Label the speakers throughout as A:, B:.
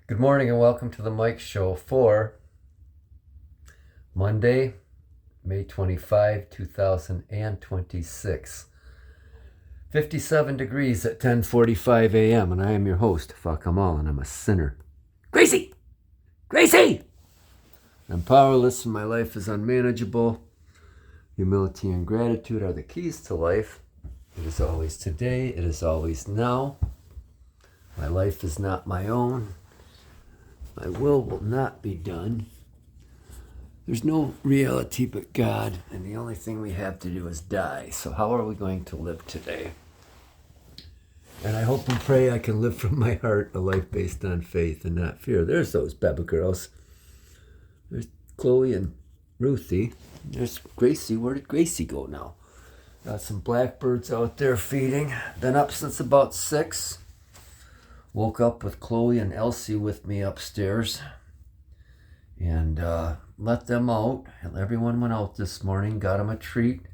A: Good morning and welcome to the Mike Show for Monday, May 25, 2026. 57 degrees at 10:45 a.m. and I am your host, Fuck 'em all, and I'm a sinner. Gracie! Gracie! I'm powerless and my life is unmanageable. Humility and gratitude are the keys to life. It is always today. It is always now. My life is not my own. My will not be done. There's no reality but God, and the only thing we have to do is die. So how are we going to live today? And I hope and pray I can live from my heart a life based on faith and not fear. There's those Beba girls. There's Chloe and Ruthie. There's Gracie. Where did Gracie go now? Got some blackbirds out there feeding. Been up since about 6. Woke up with Chloe and Elsie with me upstairs and let them out. Everyone went out this morning, got them a treat.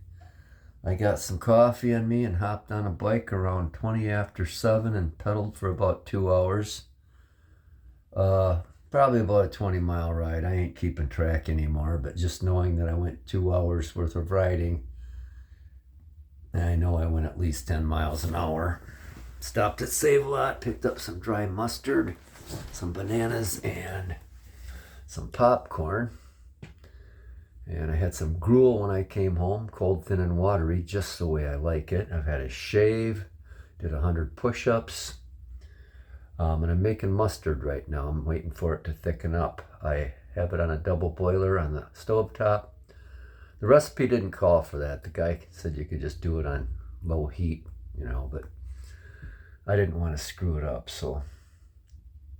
A: I got some coffee in me and hopped on a bike around 20 after 7 and pedaled for about 2 hours. Probably about a 20-mile ride. I ain't keeping track anymore, but just knowing that I went 2 hours worth of riding, I know I went at least 10 miles an hour. Stopped at Save-A-Lot, picked up some dry mustard, some bananas, and some popcorn. And I had some gruel when I came home, cold, thin, and watery, just the way I like it. I've had a shave, did 100 push-ups, and I'm making mustard right now. I'm waiting for it to thicken up. I have it on a double boiler on the stovetop. The recipe didn't call for that. The guy said you could just do it on low heat, but I didn't want to screw it up, so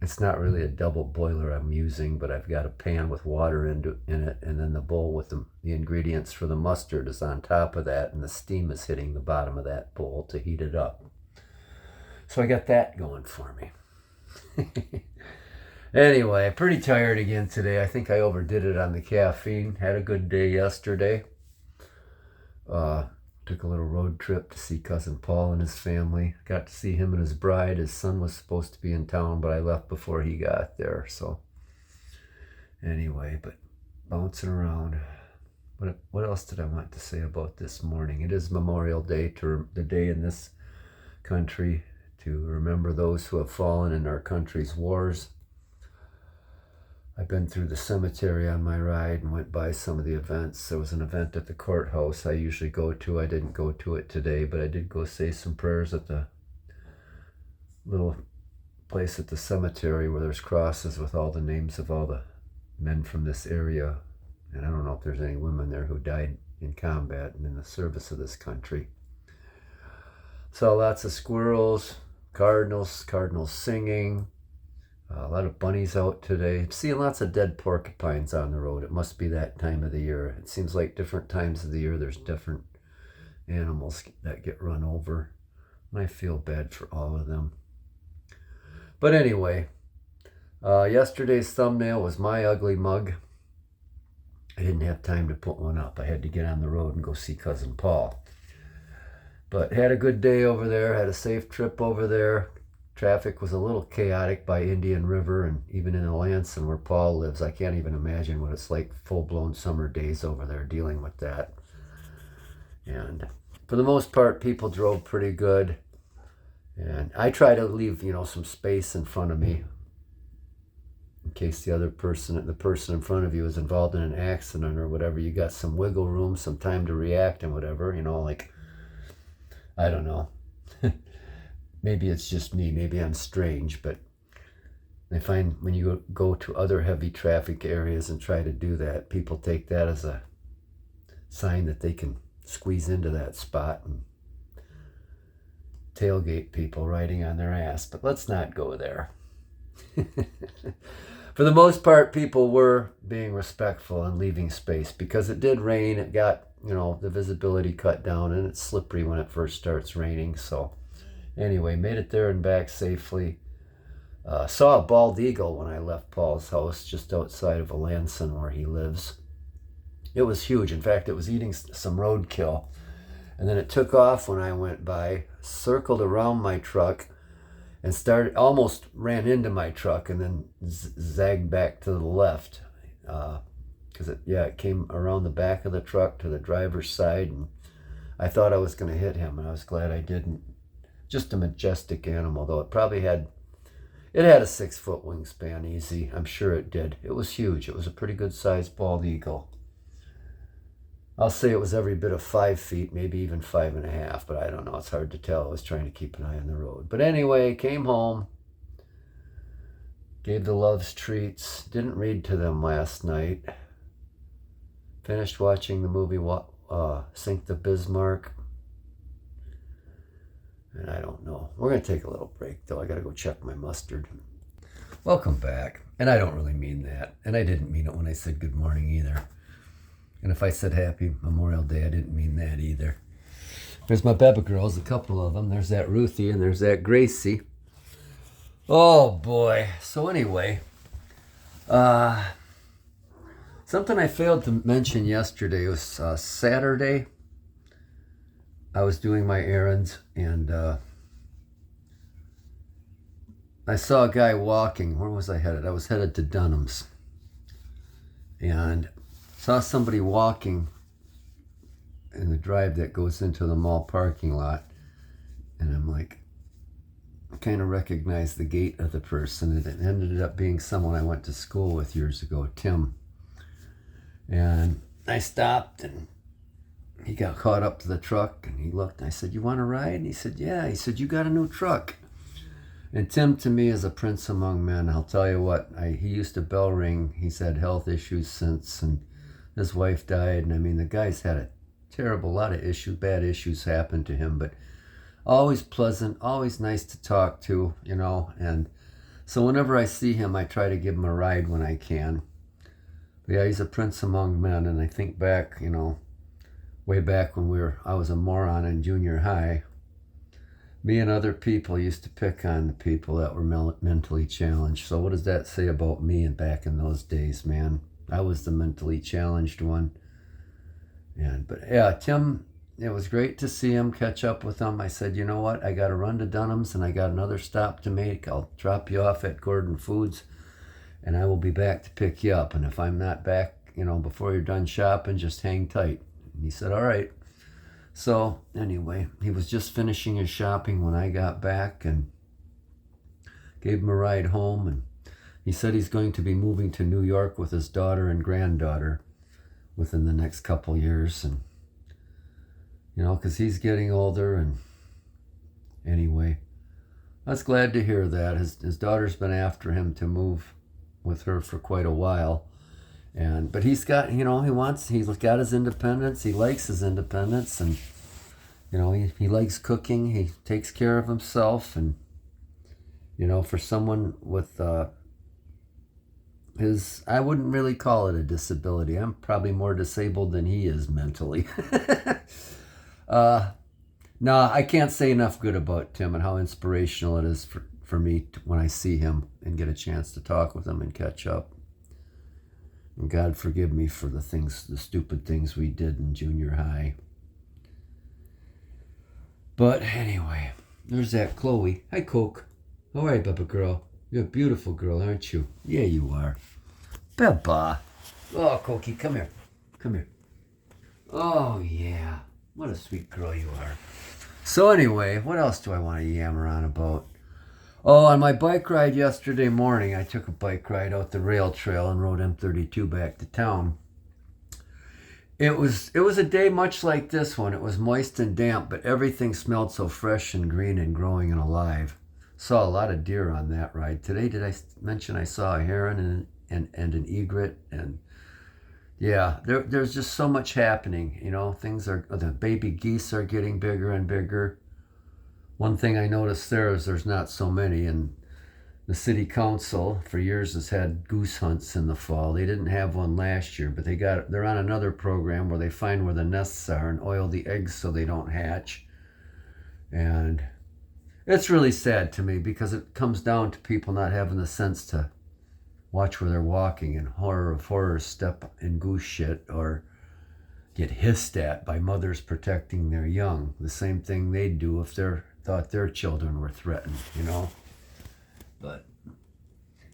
A: it's not really a double boiler I'm using, but I've got a pan with water in it, and then the bowl with the ingredients for the mustard is on top of that, and the steam is hitting the bottom of that bowl to heat it up. So I got that going for me. Anyway, pretty tired again today. I think I overdid it on the caffeine. Had a good day yesterday. Took a little road trip to see Cousin Paul and his family. Got to see him and his bride. His son was supposed to be in town, but I left before he got there. So anyway, but bouncing around. What else did I want to say about this morning? It is Memorial Day, the day in this country to remember those who have fallen in our country's wars. I've been through the cemetery on my ride and went by some of the events. There was an event at the courthouse I usually go to. I didn't go to it today, but I did go say some prayers at the little place at the cemetery where there's crosses with all the names of all the men from this area. And I don't know if there's any women there who died in combat and in the service of this country. Saw lots of squirrels, cardinals singing. A lot of bunnies out today. Seeing lots of dead porcupines on the road. It must be that time of the year. It seems like different times of the year there's different animals that get run over. And I feel bad for all of them. But anyway, yesterday's thumbnail was my ugly mug. I didn't have time to put one up. I had to get on the road and go see Cousin Paul. But had a good day over there. Had a safe trip over there. Traffic was a little chaotic by Indian River and even in Alanson where Paul lives. I can't even imagine what it's like full-blown summer days over there dealing with that. And for the most part, people drove pretty good. And I try to leave, some space in front of me in case the person in front of you is involved in an accident or whatever. You got some wiggle room, some time to react and whatever, I don't know. Maybe it's just me. Maybe I'm strange, but I find when you go to other heavy traffic areas and try to do that, people take that as a sign that they can squeeze into that spot and tailgate people riding on their ass. But let's not go there. For the most part, people were being respectful and leaving space because it did rain. It got, the visibility cut down, and it's slippery when it first starts raining, so... Anyway, made it there and back safely. Saw a bald eagle when I left Paul's house just outside of Alanson where he lives. It was huge. In fact, it was eating some roadkill. And then it took off when I went by, circled around my truck, and almost ran into my truck and then zagged back to the left. Because it came around the back of the truck to the driver's side, and I thought I was going to hit him, and I was glad I didn't. Just a majestic animal, though. It had a 6-foot wingspan, easy. I'm sure it did. It was huge. It was a pretty good sized bald eagle. I'll say it was every bit of 5 feet, maybe even 5.5, but I don't know. It's hard to tell. I was trying to keep an eye on the road. But anyway, came home, gave the loves treats, didn't read to them last night. Finished watching the movie Sink the Bismarck. And I don't know. We're going to take a little break, though. I got to go check my mustard. Welcome back. And I don't really mean that. And I didn't mean it when I said good morning either. And if I said happy Memorial Day, I didn't mean that either. There's my Beba girls, a couple of them. There's that Ruthie and there's that Gracie. Oh, boy. So anyway, something I failed to mention yesterday was Saturday. I was doing my errands, and I saw a guy walking. Where was I headed? I was headed to Dunham's. And saw somebody walking in the drive that goes into the mall parking lot. And I'm like, I kind of recognized the gait of the person. It ended up being someone I went to school with years ago, Tim. And I stopped, and he got caught up to the truck, and he looked, and I said, "You want to ride?" And he said, "Yeah." He said, "You got a new truck." And Tim, to me, is a prince among men. I'll tell you what, he used to bell ring. He's had health issues since, and his wife died. And I mean, the guy's had a lot of bad issues happen to him, but always pleasant, always nice to talk to, And so whenever I see him, I try to give him a ride when I can. But yeah, he's a prince among men. And I think back, way back when I was a moron in junior high, me and other people used to pick on the people that were mentally challenged. So what does that say about me and back in those days, man? I was the mentally challenged one. But yeah, Tim, it was great to see him, catch up with him. I said, you know what? I got to run to Dunham's, and I got another stop to make. I'll drop you off at Gordon Foods, and I will be back to pick you up. And if I'm not back, before you're done shopping, just hang tight. And he said, all right. So anyway, he was just finishing his shopping when I got back, and gave him a ride home. And he said he's going to be moving to New York with his daughter and granddaughter within the next couple years. And, because he's getting older. And anyway, I was glad to hear that. His daughter's been after him to move with her for quite a while. But he's got, he's got his independence. He likes his independence, and, he likes cooking. He takes care of himself. And, for someone with I wouldn't really call it a disability. I'm probably more disabled than he is mentally. No, I can't say enough good about Tim and how inspirational it is for me when I see him and get a chance to talk with him and catch up. And God forgive me for the stupid things we did in junior high. But anyway, there's that Chloe. Hi, Coke. How are you, Beba girl? You're a beautiful girl, aren't you? Yeah, you are. Beba. Oh, Cokie, come here. Come here. Oh, yeah. What a sweet girl you are. So anyway, what else do I want to yammer on about? Oh, on my bike ride yesterday morning, I took a bike ride out the rail trail and rode M32 back to town. It was a day much like this one. It was moist and damp, but everything smelled so fresh and green and growing and alive. Saw a lot of deer on that ride. Today, did I mention I saw a heron and an egret? And yeah, there's just so much happening. The baby geese are getting bigger and bigger. One thing I noticed there is there's not so many, and the city council for years has had goose hunts in the fall. They didn't have one last year, but they're on another program where they find where the nests are and oil the eggs so they don't hatch. And it's really sad to me because it comes down to people not having the sense to watch where they're walking, and horror of horrors, step in goose shit or get hissed at by mothers protecting their young. The same thing they'd do if they thought their children were threatened, But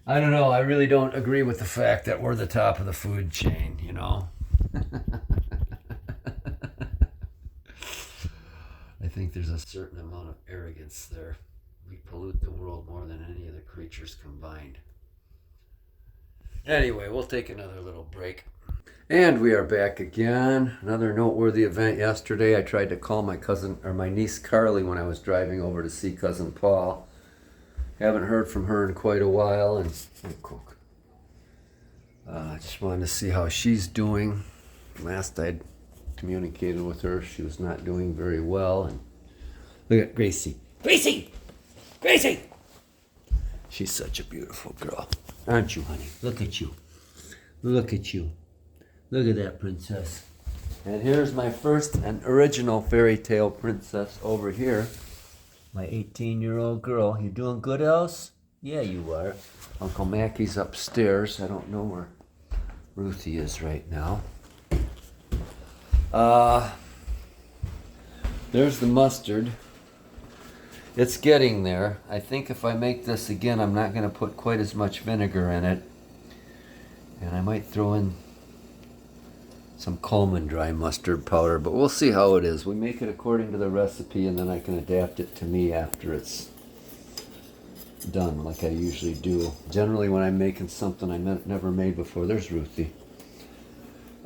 A: I don't know. I really don't agree with the fact that we're the top of the food chain, you know? I think there's a certain amount of arrogance there. We pollute the world more than any of the creatures combined. Anyway, we'll take another little break. And we are back again. Another noteworthy event yesterday. I tried to call my cousin or my niece Carly when I was driving over to see cousin Paul. Haven't heard from her in quite a while, and I just wanted to see how she's doing. Last I'd communicated with her, she was not doing very well. And look at Gracie. Gracie! Gracie! She's such a beautiful girl. Aren't you, honey? Look at you. Look at you. Look at that princess. And here's my first and original fairy tale princess over here. My 18-year-old girl. You doing good, Else? Yeah, you are. Uncle Mackie's upstairs. I don't know where Ruthie is right now. There's the mustard. It's getting there. I think if I make this again, I'm not going to put quite as much vinegar in it. And I might throw in some Coleman dry mustard powder, but we'll see how it is. We make it according to the recipe, and then I can adapt it to me after it's done, like I usually do. Generally, when I'm making something I never made before, there's Ruthie.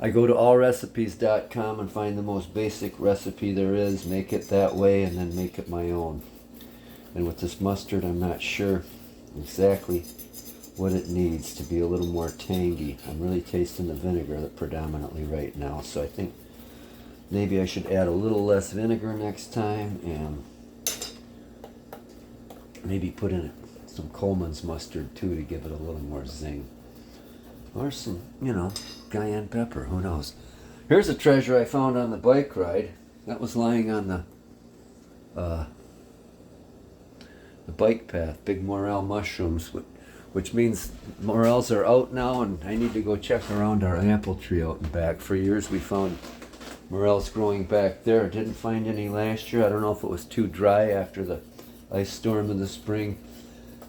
A: I go to allrecipes.com and find the most basic recipe there is, make it that way, and then make it my own. And with this mustard, I'm not sure exactly what it needs to be a little more tangy. I'm really tasting the vinegar predominantly right now, so I think maybe I should add a little less vinegar next time and maybe put in some Coleman's mustard too to give it a little more zing. Or some, cayenne pepper, who knows. Here's a treasure I found on the bike ride. That was lying on the bike path, big morel mushrooms, which means morels are out now, and I need to go check around our apple tree out and back. For years we found morels growing back there. Didn't find any last year. I don't know if it was too dry after the ice storm in the spring.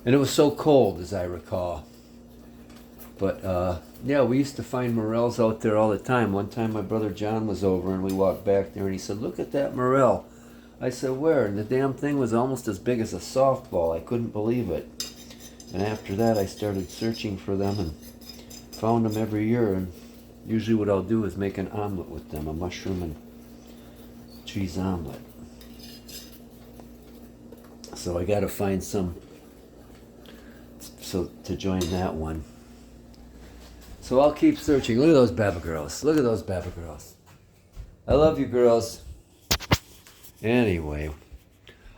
A: And it was so cold, as I recall. But yeah, we used to find morels out there all the time. One time my brother John was over and we walked back there and he said, "Look at that morel." I said, "Where?" And the damn thing was almost as big as a softball. I couldn't believe it. And after that I started searching for them and found them every year. And usually what I'll do is make an omelet with them, a mushroom and cheese omelet. So I got to find some to join that one. So I'll keep searching. Look at those Baba girls. Look at those Baba girls. I love you, girls. Anyway,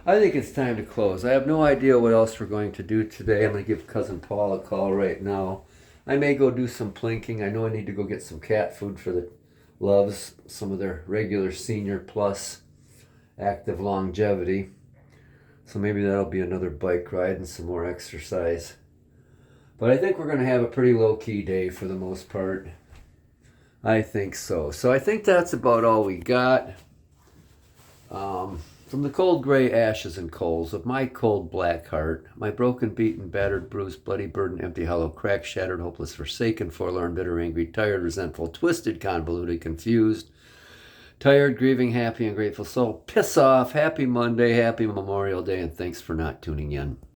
A: I think it's time to close. I have no idea what else we're going to do today. I'm going to give Cousin Paul a call right now. I may go do some plinking. I know I need to go get some cat food for the Loves, some of their regular Senior Plus active longevity. So maybe that'll be another bike ride and some more exercise. But I think we're going to have a pretty low-key day for the most part. I think so. So I think that's about all we got. From the cold gray ashes and coals of my cold black heart, my broken, beaten, battered, bruised, bloody, burdened, empty, hollow, cracked, shattered, hopeless, forsaken, forlorn, bitter, angry, tired, resentful, twisted, convoluted, confused, tired, grieving, happy, and grateful soul, piss off. Happy Monday, happy Memorial Day, and thanks for not tuning in.